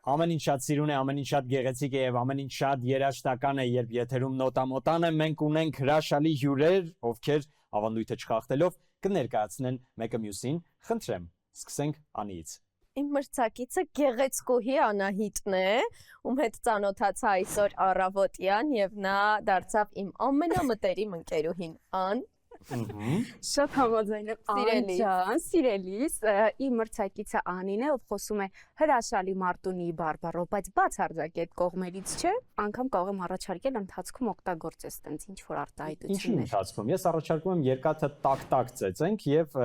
Ամեն ինչ շատ սիրուն է, ամեն ինչ շատ գեղեցիկ է եւ ամեն ինչ շատ երաժշտական է, երբ եթերում նոտամոտան է, մենք ունենք հրաշալի հյուրեր, ովքեր ավանդույթը չխախտելով կներկայացնեն մեկը մյուսին։ Խնդրեմ, սկսենք Անիից։ Իմ մրցակիցը գեղեցկուհի Անահիտն է, ում հետ ծանոթացա այսօր առավոտյան եւ նա դարձավ իմ ամենամտերիմ ընկերուհին Ան։ Շատ համաձայն եմ Ան ջան, սիրելիս, իմ մրցակիցը Անին է, ով խոսում է հրաշալի Մարտունի բարբառով, բայց բացարձակ այդ կողմերից չէ, անգամ կարող եմ առաջարկել ընթացքում օգտագործես տենց ինչ որ արտահայտություններ։ Ինչի ընթացքում։ Ես առաջարկում եմ երկաթը տակ-տակ ծեծենք եւ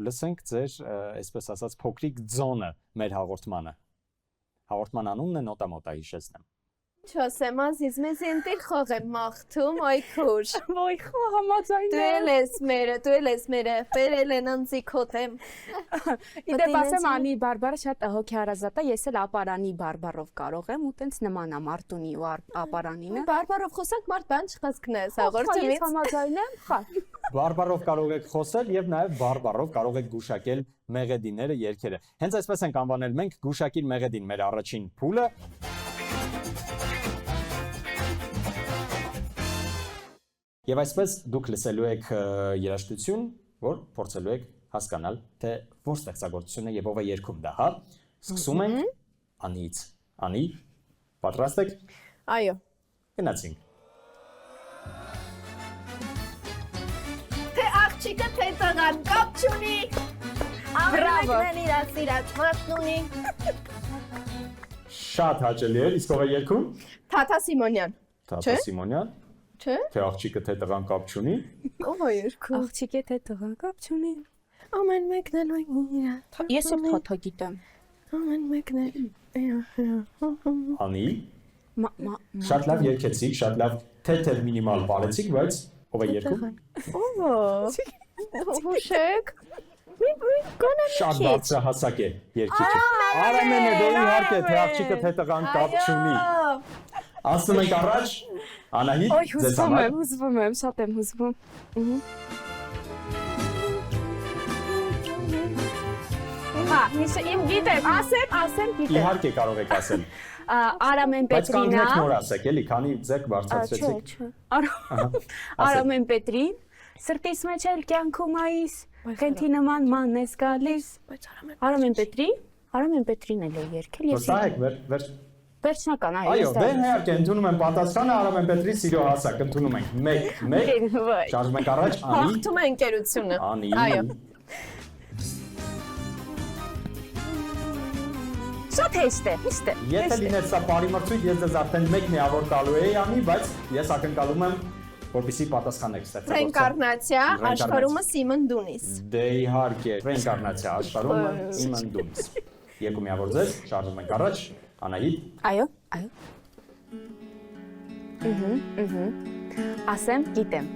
լսենք ձեր, այսպես ասած, փոքրիկ ձոնը մեր հաղորդմանը։ Հաղորդման անունն է նոտամոտա, հիշեցնեմ։ Չասեմ, ազիզ, մեզ ընտիր խող եմ մաղթում, այ քուր։ Ոյ խո համաձայն Դու ես մերը, բերել են անձիքոտ եմ։ Իդեպ ասեմ Անի բարբառը շատ հոգեհարազատ է, ես էլ ապարանի բարբառով կարող եմ ու տենց նման է Մարտունի ու ապարանինը։ Բարբառով խոսանք, մարդ բան չխազգնես, հաղորդումից։ Ես համաձայն եմ, խա։ Բարբառով կարող եք խոսել եւ նաեւ բարբառով կարող եք գուշակել մեղեդիները, երգերը։ Հենց այսպես ենք անվանել մենք գուշակիր մեղեդին, մեր առաջին փուլը։ Եվ այսպես դուք լսելու եք երաժշտություն, որ փորձելու եք հասկանալ, թե որ ստեղծագործություն է եւ ով է երգում դա, հա։ Սկսում ենք Անիից։ Անի, պատրաստ եք։ Այո։ Գնացինք։ Թե աղջիկը թե տղան կապ չունի։ Ամենն իրաց սիրած մատնունի։ Շատ հաճելի է, իսկ ով է երգում։ Թաթա Սիմոնյան։ Թաթա Սիմոնյան։ Չէ։ Թե աղջիկը թե տղան կապ չունի։ Ով է երգում։ Աղջիկը թե տղան կապ չունի։ Ամեն մեկն էլ իրա։ Ես էլ թաթա գիտեմ։ Ամեն մեկն էլ։ Անի։ Շատ լավ երգեցիք, շատ լավ թեթև մինիմալ բարեցիք, բայց ով է երգում։ Ո՞վ։ Հուշեք։ Մի Շատ բարձրահասակ է երգիչը։ Արամենը դե իհարկե թե աղջիկը թե տղան կապ չունի։ Ասում ենք առաջ, Անահիտ, ձեզ համար։ Հուզվում եմ, շատ եմ հուզվում։ Հա, իմ գիտեմ, ասեմ գիտեմ։ Իհարկե կարող եք ասել։ Արամեն Բայց Պետրինա։ կանգնեք նոր ասեք, էլի, քանի ձեռք բարձրացրեցիք։ Արամեն Պետրին, սրտիս մեջ էլ կյանքում այիս, խենթի նման ման ես գալիս։ Արամեն Պետրին էլ է երգել։ Վստահ եք, Վերջնական, այո, դե իհարկե, ընդունում եմ պատասխանը Արամեն Պետրի սիրո հասակ, ընդունում ենք 1-1, շարժում ենք առաջ, Անի։ Հաղթում է ընկերությունը։ Անի։ Այո։ Շատ հեշտ է։ Եթե լիներ սա բարիմրցույթ, ես ձեզ արդեն 1 միավոր տալու էի Անի, բայց ես ակնկալում եմ, որպեսզի պատասխանեք ստեղծագործության։ Ռենկարնացիա աշխարհումս իմ ընդունիս։ Դե իհարկե, ռենկարնացիա աշխարհումը իմ ընդունիս։ 2 միավոր ձեզ, շարժում ենք առաջ, Անահիտ։ Այո։ Ասեմ, գիտեմ։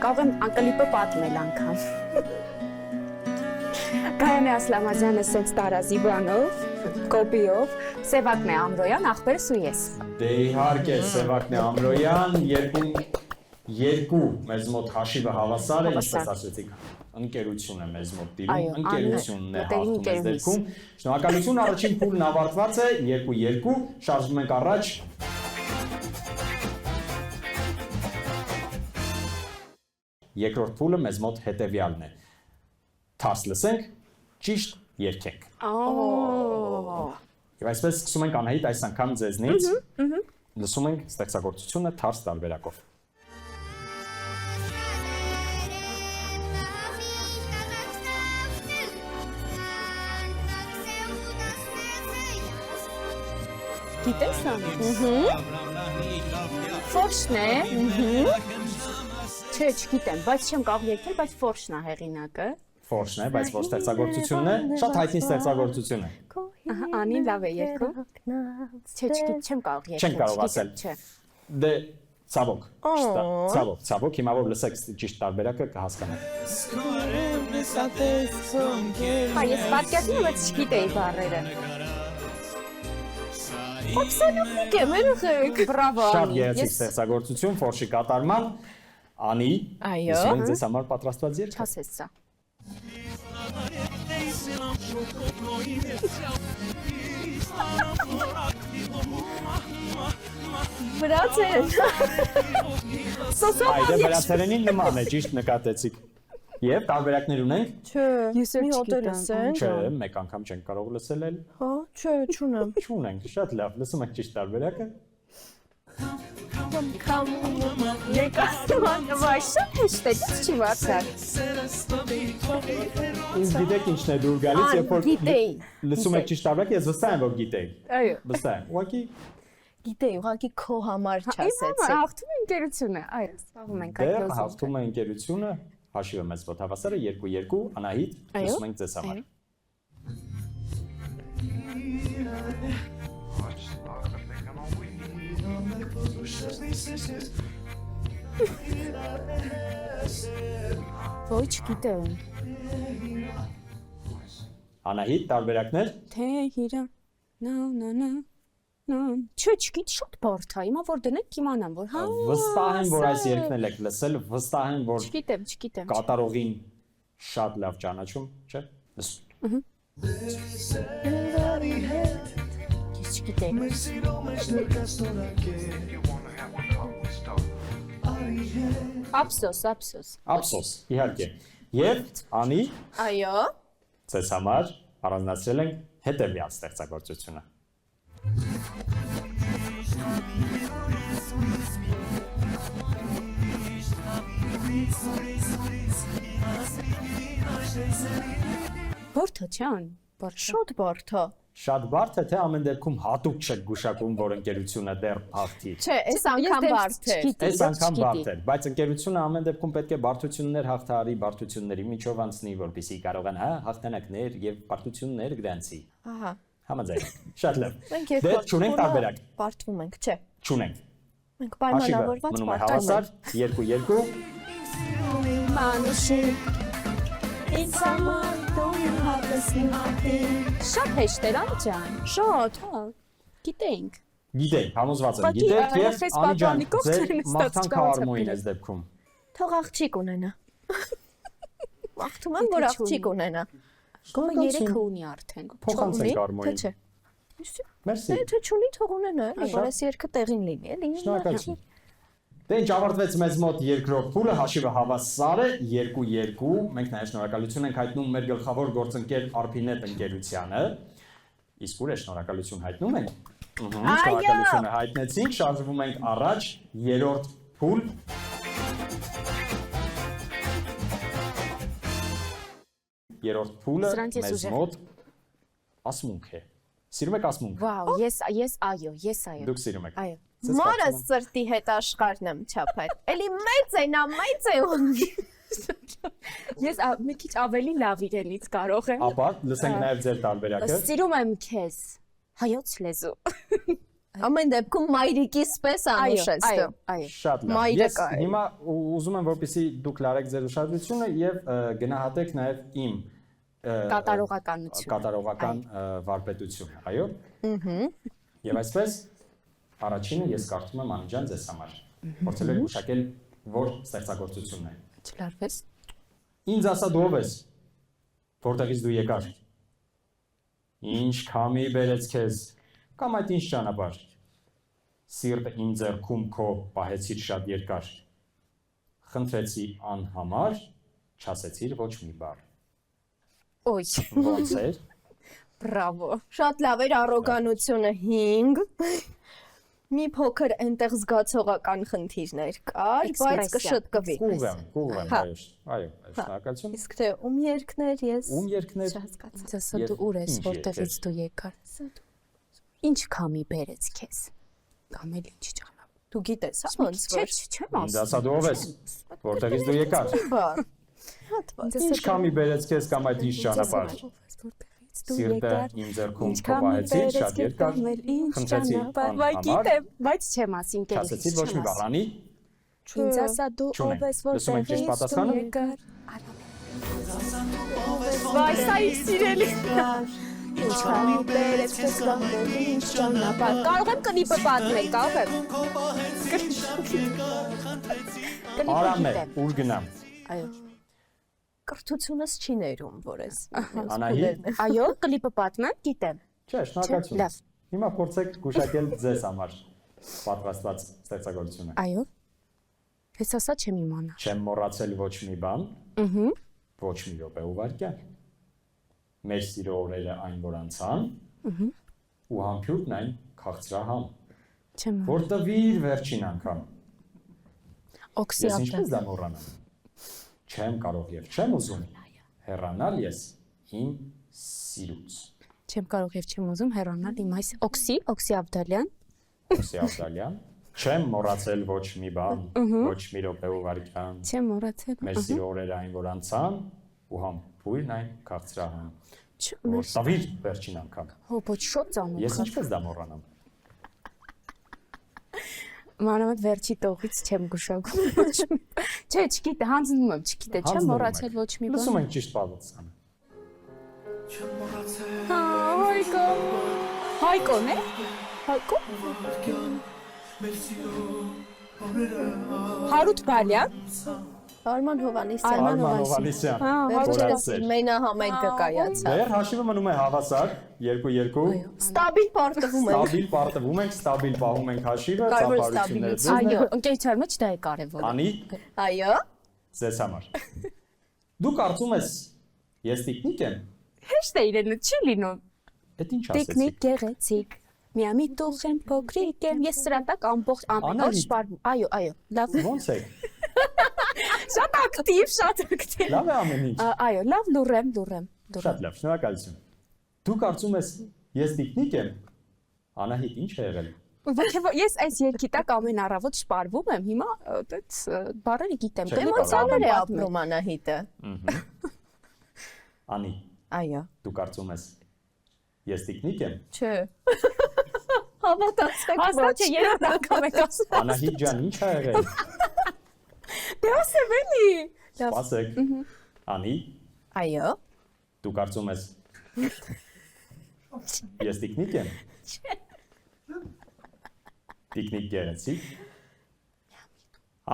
Կարող եմ անկլիպը պատմել անգամ։ Գայանե Ասլամազյանը սենց տարազի բանով, կոպիով, Սևակն է Ամրոյան, ախպերս ու ես։ Դե իհարկե, Սևակն է Ամրոյան, երկու մեզ մոտ հաշիվը հավասար է, ինչպես ասեցիք, ընկերություն է մեզ մոտ տիրում, ընկերությունն է հաղթում այս դեպքում։ Շնորհակալություն, առաջին փուլն ավարտված է, 2-2, շարժվում ենք առաջ։ Երկրորդ փուլը մեզ մոտ հետևյալն է։ Թարս լսենք, ճիշտ երգենք։ Եվ այսպես սկսում ենք Անահիտ այս անգամ ձեզնից։ Լսում ենք ստեղծագործությունը թարս տարբերակով։ Գիտես Անի։ Ֆորշն է։ Չէ, չգիտեմ, բայց չեմ կարող երգել, բայց Ֆորշն է հեղինակը։ Ֆորշն է, բայց որ ստեղծագործությունն է, շատ հայտնի ստեղծագործություն է։ Անին լավ է երգում։ Չէ, չեմ կարող երգել։ Չեմ կարող ասել։ Դե ցավոք, ցավոք, հիմա որ լսեք ճիշտ տարբերակը կհասկանաք։ Հա, ես պատկերացնում եմ, բայց չգիտեի բառերը։ Absolutely կեմերուխեք։ Բրավո։ Շատ գեղեցիկ ստեղծագործություն, Ֆորշի կատարմամբ, Անի, Այո։ իսկ մենք ձեզ համար պատրաստված երգ։ Չասես սա։ Վրացերեն։ Այդը վրացերենին նման է, ճիշտ նկատեցիք։ Եվ տարբերակներ ունենք։ Չէ, Ես էլ մի հոտ չգիտեմ, լսեն։ Չէ, մեկ անգամ չենք կարող լսել էլ։ Հա, չէ, չունեմ։ Չունենք, շատ լավ, լսում եք ճիշտ տարբերակը։ Վայշա հեշտ է, չի վարսար։ Ինձ գիտեք ինչն է դուր գալիս, երբ որ Գիտեի։ լսում եք ճիշտ տարբերակը, ես վստահ եմ, որ գիտեք։ Այո։ Վստահ եմ։ Ուղղակի Գիտեի, ուղղակի քո համար Իմ չասեցի։ հաղթում է ընկերությունը, այո, սպառում ենք այդ դեռ լոզունգը։ հաղթում է ընկերությունը, հաշիվը մեծ ոտ հավասար է 2-2, Անահիտ, Այո։ լսում ենք ձեզ համար։ Ոչ գիտեմ։ Անահիտ, տարբերակներ։ Թե հիրա նա Չէ, չգիտ շատ բարդ է, հիմա որ դնենք իմանամ, որ հա Վստահ եմ, որ այս երգն եք լսել, վստահ եմ, որ Չգիտեմ։ կատարողին շատ լավ ճանաչում, չէ՞։ Լսում։ Ես չգիտեմ։ Ափսոս։ Ափսոս, իհարկե։ Եվ Անի, Այո։ ձեզ համար առանձնացրել ենք հետևյալ ստեղծագործությունը։ Բարդ է, չան։ Շատ բարդ է։ Շատ բարդ է, թե ամեն դեպքում հատուկ չեք գուշակում, որ ընկերությունը դեռ հաղթի։ Չէ, այս անգամ բարդ է։ Այս անգամ բարդ է, բայց ընկերությունը ամեն դեպքում պետք է բարդություններ հաղթահարի, բարդությունների միջով անցնի, որպեսզի կարողանա հաղթանակներ եւ բարդություններ գրանցի։ Ահա։ Համաձայն։ Շատ լավ։ Մենք Դե չունենք տարբերակ։ Բարդվում ենք, չէ։ Չունենք։ Մենք Հաշիվը պայմանավորված մնում է բարդվում հավասար, 2-2։ Շատ հեշտ էր, ան ջան։ Շատ, հա։ Գիտենք։ Գիտենք, համոզված եմ, Բակի, գիտեք եւ այս Անի ջան, պատանիկով ձեր չեն ստացվում, մաղթանքը կարծեմ արմոյին գիտեմ։ այս դեպքում։ Թող աղջիկ ունենա։ Մաղթում եմ, որ աղջիկ ունենա։ Գոմը 3 ունի արդեն։ Փոխանցենք արմոյին։ Թե չէ։ Մերսի։ Թե չունի, թող ունենա, էլի, որ այս երգը տեղին լինի, էլի։ Շնորհակալություն։ Դե ինչ ավարտվեց մեզ մոտ երկրորդ փուլը, հաշիվը հավասար է 2-2։ Մենք նաև շնորհակալություն ենք հայտնում մեր գլխավոր գործընկեր Arpinet ընկերությանը։ Իսկ ուր է շնորհակալություն հայտնում ենք։ Շնորհակալությունը հայտնեցինք, շարժվում ենք առաջ, երրորդ փուլ։ Երրորդ փուլը մեզ մոտ ասմունք է։ Սիրում եք ասմունք։ Վաու, ես այո։ Դուք սիրում եք։ Այո։ Մորս սրտի հետ աշխարհն եմ չափել։ Էլի մեծ է, նա մեծ է։ Ես մի քիչ ավելի լավ իրենից կարող եմ։ Ապա լսենք նաև ձեր տարբերակը։ Սիրում եմ քեզ։ Հայոց լեզու։ Ամեն դեպքում մայրիկիս պես անուշ ես դու։ Այո։ Շատ լավ։ Մայրը Ես կա է։ հիմա ուզում եմ, որպեսզի դուք լարեք ձեր ուշադրությունը եւ գնահատեք նաև իմ կատարողական վարպետությունը, այո։ Եվ այսպես առաջինը ես կարդում եմ Անի ջան ձեզ համար։ Փորձել եք գուշակել որ ստեղծագործությունն է։ Չլարվես։ Ինձ ասա դու ով ես։ Որտեղից դու եկար։ Ինչ քամի բերեց քեզ։ Կամ այդ ինչ ճանապարհ։ Սիրտը իմ ձեռքում քո պահեցիր շատ երկար։ Խնդրեցի անհամար, չասեցիր ոչ մի բառ։ Ոյ։ Ոնց է։ Բրավո։ Շատ լավ էր առոգանությունը 5։ Մի փոքր այնտեղ զգացողական խնդիրներ կար, բայց կշտկվի։ Կուղեմ, այո, շնորհակալություն։ Իսկ թե ում երկներ ես։ Ում երկներ։ Հասկացա դու ուր ես, որտեղից դու եկար։ Ինչ քամի բերեց քեզ։ Կամ էլ ինչ ճանապարհ։ Դու գիտես, հա, ոնց որ։ Չեմ ասում։ Դասա դու ով ես։ Որտեղից դու եկար։ Բար։ Հատված։ Ինչ քամի բերեց քեզ կամ այդ ինչ ճանապարհ։ Սիրտը իմ ձեռքում կպահեցի շատ երկար։ Խնդրեցի Վայ գիտեմ, բայց չեմ ասին կերես։ Չասեցի ոչ մի բառ, Անի։ Ինձ ասա դու ով ես, Լսում եք ճիշտ պատասխանը։ Վայ, սա իր սիրելի։ Ինչ քամի բերեց քեզ կամ ինչ ճանապարհ։ Կարող եմ կնիպը պատմել, կարող եմ։ Արամե, ուր գնամ։ Այո։ կրթությունս չի ներում, որ ես։ Անահիտ։ Այո, կլիպը պատմեմ, գիտեմ։ Չէ, շնորհակալություն։ Լավ։ Հիմա փորձեք գուշակել ձեզ համար պատրաստված ստեղծագործությունը։ Այո։ Ես ասա չեմ իմանա։ Չեմ մոռացել ոչ մի բան, ոչ մի րոպե ու վայրկյան։ Մեր սիրո օրերը այն որ անցան, ու համբյուրն այն քաղցրահամ, Չեմ։ որ տվիր վերջին անգամ։ Ես Օքսիդը։ ինչպես դա մոռանամ։ Չեմ կարող եւ չեմ ուզում հեռանալ ես իմ սիրուց։ Չեմ կարող եւ չեմ ուզում հեռանալ իմ այս Օքսի Ավդալյան։ Օքսի Ավդալյան։ Չեմ մոռացել ոչ մի բան, ոչ մի րոպե ու վայրկյան։ Չեմ մոռացել։ Մեր սիրո օրերը այն որ անցան, ու համբույրն այն քաղցրահամ, Չեմ։ որ տվիր վերջին անգամ։ Հո, ոչ շոտ ծանոթ։ Ես ինչպես դա մոռանամ։ Մանավանդ վերջի տողից չեմ գուշակում ոչ մի։ Չէ, չգիտեմ, հանձնում եմ, չգիտեմ, չեմ մոռացել ոչ մի բան։ Լսում ենք ճիշտ պատասխանը։ Հայկո։ Հայկոն է։ Հայկո։ Հարութ Բալյան։ Արման Հովանեսյան։ Արման Արման Հովանեսյան։ Հովանեսյան։ Վերջերս Որացել։ մենահամերգը կայացավ։ Դեռ հաշիվը մնում է հավասար, 2-2։ Ստաբիլ պարտվում ենք։ Ստաբիլ պարտվում ենք, ստաբիլ պահում ենք հաշիվը, Կարևոր ծափարությունները ձեզ։ Այո, ընկերության մեջ դա է կարևորը։ Անի, Այո։ ձեզ համար։ Դու կարծում ես ես տիկնիկ եմ։ Հեշտ է իրենը, չի լինում։ Էդ ինչ ասեցիք։ Տիկնիկ գեղեցիկ։ Միամի տուխեն փոքրիկ եմ, ես սրա տակ ամբողջ ամբողջ շպարվում։ Այո, այո, լավ։ Ոնց է։ Շատ ակտիվ, շատ ակտիվ։ Լավ է ամեն ինչ։ Այո, լավ, լուրեմ։ Շատ լավ, շնորհակալություն։ Դու կարծում ես ես տիկնիկ եմ։ Անահիտ ինչ է եղել։ Ես այս երկի տակ ամեն առավոտ շպարվում եմ, հիմա այդպես բառերը գիտեմ։ Չէ, Էմոցիաներ է ապրում Անահիտը։ Անի, Այո։ դու կարծում ես ես տիկնիկ եմ։ Չէ։ Հավատացեք Հաստատ չէ, երրորդ անգամ եք ասում։ Անահիտ ջան, ինչ է եղել։ Դե ասեմ էլի։ Սպասեք։ Անի, Այո։ դու կարծում ես ես տիկնիկ եմ։ Տիկնիկ գեղեցիկ։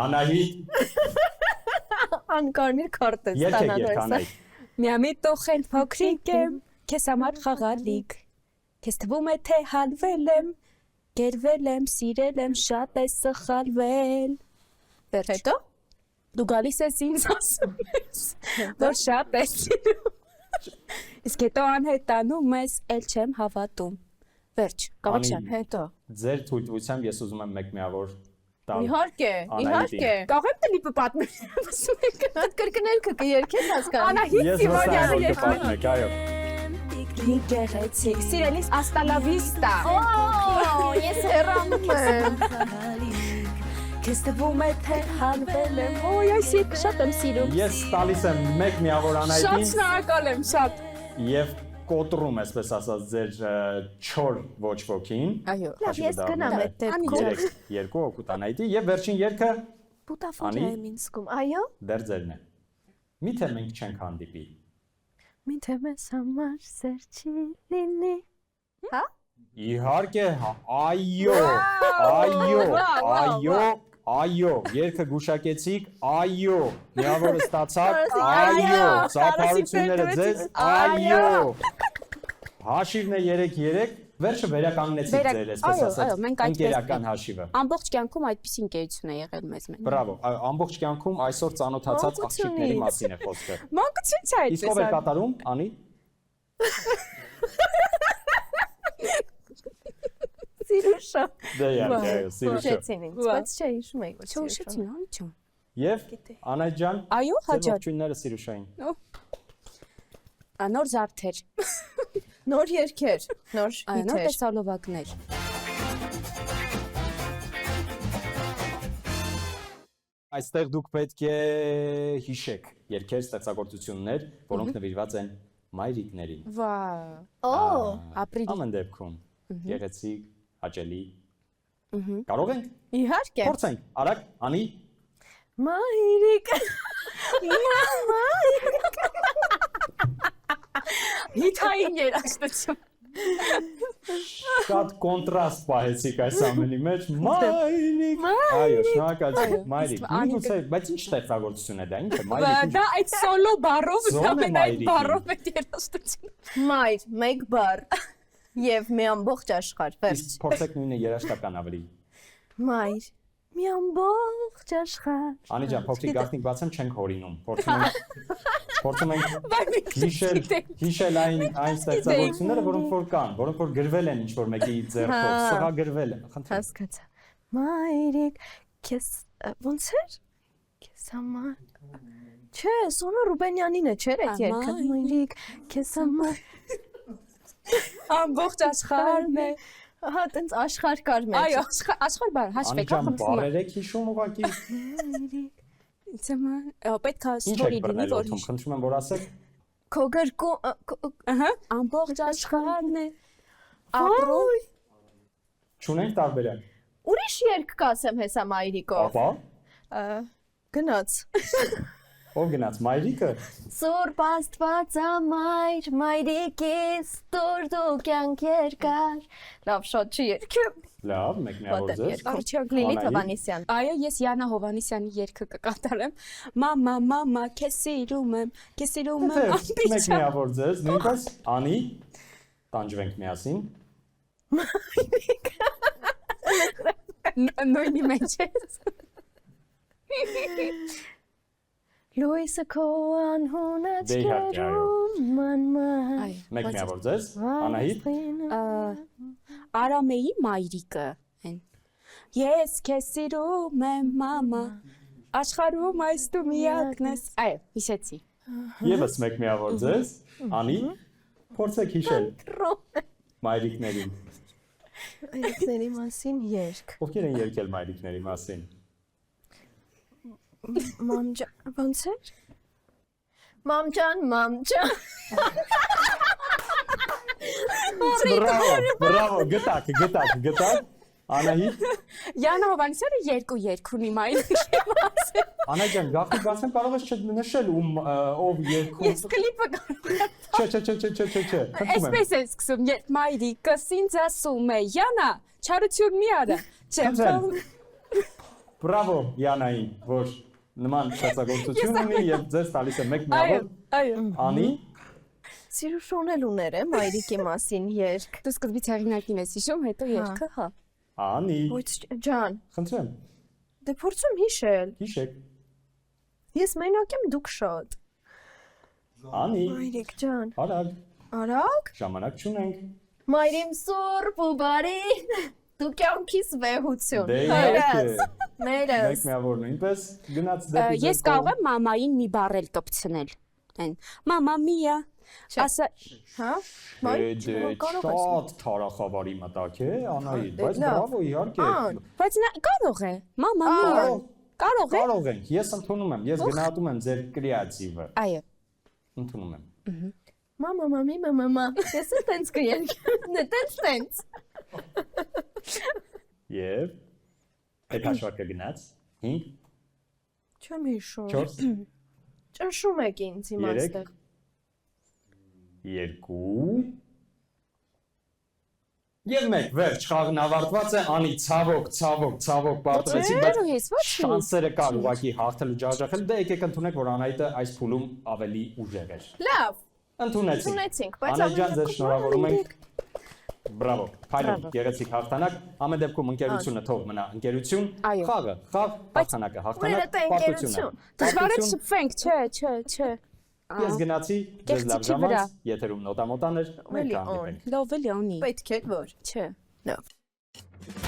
Անահիտ, Անկարմիր քարտ է եկեք ստանալու երթանայք։ Միամի տոխեն փոքրիկ եմ, քեզ համար խաղալիք։ Քեզ թվում է թե հալվել եմ, գերվել եմ, սիրել եմ, շատ է սխալվել։ Վերջ։ Հետո Դու գալիս ես ինձ ասում ես, որ շատ է սիրում։ Իսկ հետո անհետանում ես, էլ չեմ հավատում։ Վերջ, Կավակյան, հետո։ Ձեր թույլտվությամբ ես ուզում եմ մեկ միավոր տալ։ Իհարկե, իհարկե։ Կարող եմ դիպը պատմել, ասում եք։ Այդ կրկներքը կերքես հասկանում։ Անահիտ Ես Սիմոնյանը վստահ եմ, որ երկու։ կպատմեք, այո։ Գեղեցիկ, սիրելիս աստալավիստա։ Օ, ես հեռանում եմ։ Քեզ թվում է թե հալվել եմ։ Ոյ, այս երկը շատ եմ սիրում։ Ես տալիս եմ մեկ միավոր Շատ Անահիտին շնորհակալ եմ, շատ։ եւ կոտրում, այսպես ասած, ձեր չոր ոչ ոքին։ Այո։ Լավ, ես գնամ այդ դեպքում։ 3-2 օգուտ Անահիտի եւ վերջին երգը Բուտաֆորիա Անի։ եմ ինձ զգում։ Այո։ դեռ ձերն է։ Միթե մենք չենք հանդիպի։ Միթե մեզ համար սեր չի լինի։ Հա։ Իհարկե, այո, այո, այո, երգը գուշակեցիք, այո, միավորը ստացաք, այո, ծափարությունները ձեզ, այո։ Հաշիվն է 3-3, վերջը վերականգնեցիք ձեր, այսպես ասած, ընկերական հաշիվը։ Ամբողջ կյանքում այդպիսի ընկերություն է եղել մեզ մոտ։ Բրավո, ամբողջ կյանքում այսօր ծանոթացած աղջիկների մասին է խոսքը։ Մանկություն չէ այդպես։ Իսկ ով է կատարում, Անի։ Սիրուշա։ Դե իհարկե, այո, Սիրուշը։ Ուշեցին ինձ, բայց չէ, հիշում եք որ Չուշեցին, անիչո։ Եւ Անահիտ ջան, Այո, ձեր հաջող։ ողջույնները Սիրուշային։ Նոր զարդեր, Նոր երգեր, նոր նոր հիթեր։ տեսալովակներ։ Այստեղ դուք պետք է հիշեք երգեր, ստեղծագործություններ, որոնք նվիրված են մայրիկներին։ Վա։ Օ, Ապրիլի։ Ամեն դեպքում գեղեցիկ, հաճելի։ Կարող ենք իհարկե։ փորձենք։ Արագ, Անի, Մայրիկ։ Հիթային երաժշտություն։ շատ կոնտրաստ պահեցիք այս ամենի մեջ։ Մայրիկ։ Այո, շնորհակալություն, Մայրիկ։ Ինքնուց է, բայց ինչ ստեղծագործություն է դա, ինչ է Մայրիկ։ Դա այդ սոլո բառով, Զոն դա է մեն այդ Մայրիկի։ բառով է երաժշտություն։ Մայր, մեկ բառ եւ մի ամբողջ աշխարհ, վերջ։ Իսկ փորձեք նույնը երաժշտական ավելի։ Մայր, մի ամբողջ աշխարհ։ Անի ջան, փոքրիկ գաղտնիք բացեմ չենք հորինում։ Փորձում ենք հիշել այն ստեղծագործությունները, որոնք որ կան, որոնք որ գրվել են ինչ-որ մեկի ձեռքով, սղա գրվել են։ Խնդրեմ։ Հասկացա։ Մայրիկ, քեզ ո՞նց էր։ Քեզ համար։ Չէ, Սոնա Ռուբենյանին է, չէ՞, այդ երգը։ Մայրիկ, քեզ համար։ Ամբողջ աշխարհն է։ Ահա, տենց աշխարհ կար մեջ։ Այո, աշխարհ բառ, Անի հաշվեք, ջան, բարեր եք հիշում ուղղակի։ Պետք է Ինչ ստորի եք լինի, բռնել որ օդում, խնդրում եմ որ ասեք։ Քո գրկու ահա, ամբողջ աշխարհն է։ Ապրում։ Չունենք տարբերակ։ Ուրիշ երգ կասեմ հեսա մայրիկով։ Ապա, Գնաց։ ով գնաց Մայրիկը։ Սուրբ Աստվածամայր, մայրիկիս տուր դու կյանք երկար։ Լավ, շատ չի երգում։ Լավ, մեկ միավոր ձեզ։ Արդյոք Լիլիթ Անահիտ։ Հովանեսյան։ Այո, ես Յանա Հովանեսյանի երգը կկատարեմ։ Մամա, մամա, քեզ սիրում եմ, քեզ սիրում եմ, Մեկ ամբիջա։ միավոր ձեզ, նույնպես Անի, տանջվենք միասին։ Նույնի մեջ է։ Լույսը քո անհունած Դե իհարկե, այո։ ման։ Մեկ միավոր ձեզ, Անահիտ։ Արամեի մայրիկը են։ Ես քեզ սիրում եմ, մամա։ Աշխարհում այս դու միակն ես։ Այո, հիշեցի։ Եվս մեկ միավոր ձեզ, Անի, փորձեք հիշել մայրիկներին։ Այդների մասին երգ։ Ովքեր են երգել մայրիկների մասին։ Մամջան, ո՞նց էր։ Մամջան, մամջան։ Բրավո, գտակ։ Անահիտ, Յանա Հովանեսյանը երկու երգ ունի մայրիկի մասին։ Անա ջան, գաղտնիք բացեմ կարող ես չնշել ով երգում։ Ես կլիպը կարող եմ։ Չէ, խնդրում եմ։ Այսպես է սկսում, երբ մայրիկս ինձ ասում է, Յանա, չարություն մի արա։ Չեմ Խնդրեմ։ Բրավո Յանային, որ նման ստեղծագործություն ունի եւ ձեզ տալիս է մեկ միավոր։ Այո։ Անի, Սիրուշոնել ուներ է մայրիկի մասին երգ։ Դու սկզբից հեղինակին ես հիշում, հետո երգը, հա։ Անի, Ոչ ջան, խնդրեմ, դե փորձում հիշել։ հիշեք։ Ես մենակ եմ, դուք շատ։ Անի, Մայրիկ ջան, արագ, արագ։ ժամանակ չունենք։ Մայրիմ սուրբ ու բարի։ Դու կյանքիս վեհություն։ Դե իհարկե։ Ներս։ Մեկ միավոր նույնպես գնաց դեպի Ես կարող եմ մամային մի բառ էլ կպցնել։ Այն մամա միա։ Ասա, Հա։ Շատ թարախավարի մտակ է, Անահիտ, բայց լավ։ բրավո իհարկե։ բայց նա կարող է։ Մամա միա։ Կարող է։ Կարող ենք, ես ընդունում եմ, ես գնահատում եմ ձեր կրեատիվը։ Այո։ Ընդունում եմ։ Մամա, մամի, մամա։ Ես էլ տենց կերգեմ։ Տենց։ Եվ այդ հաշվարկը գնաց 5, Չեմ հիշում։ 4, Ճնշում եք ինձ հիմա 3, այստեղ։ 2 Եվ մեկ, վերջ, խաղն ավարտված է, Անի, ցավոք, պարտվեցիք, բայց շանսերը կար ուղղակի հաղթելու ջախջախել, դե եկեք ընդունեք, որ Անահիտը այս փուլում ավելի ուժեղ էր։ Լավ, Ընդունեցինք, բայց Անահիտ ջան, ձեզ շնորհավորում ենք։ Բրավո, փայլուն, գեղեցիկ հաղթանակ, ամեն դեպքում ընկերությունը թող մնա ընկերություն, խաղը, հաղթանակը, հաղթանակ, պարտությունը։ Դժվար է շփվենք, չէ։ Ես գնացի, ձեզ լավ ժամանց, եթերում նոտամոտան էր, մենք կհանդիպենք։ Լավ էլի անի։ պետք է որ։ Չէ։ Լավ։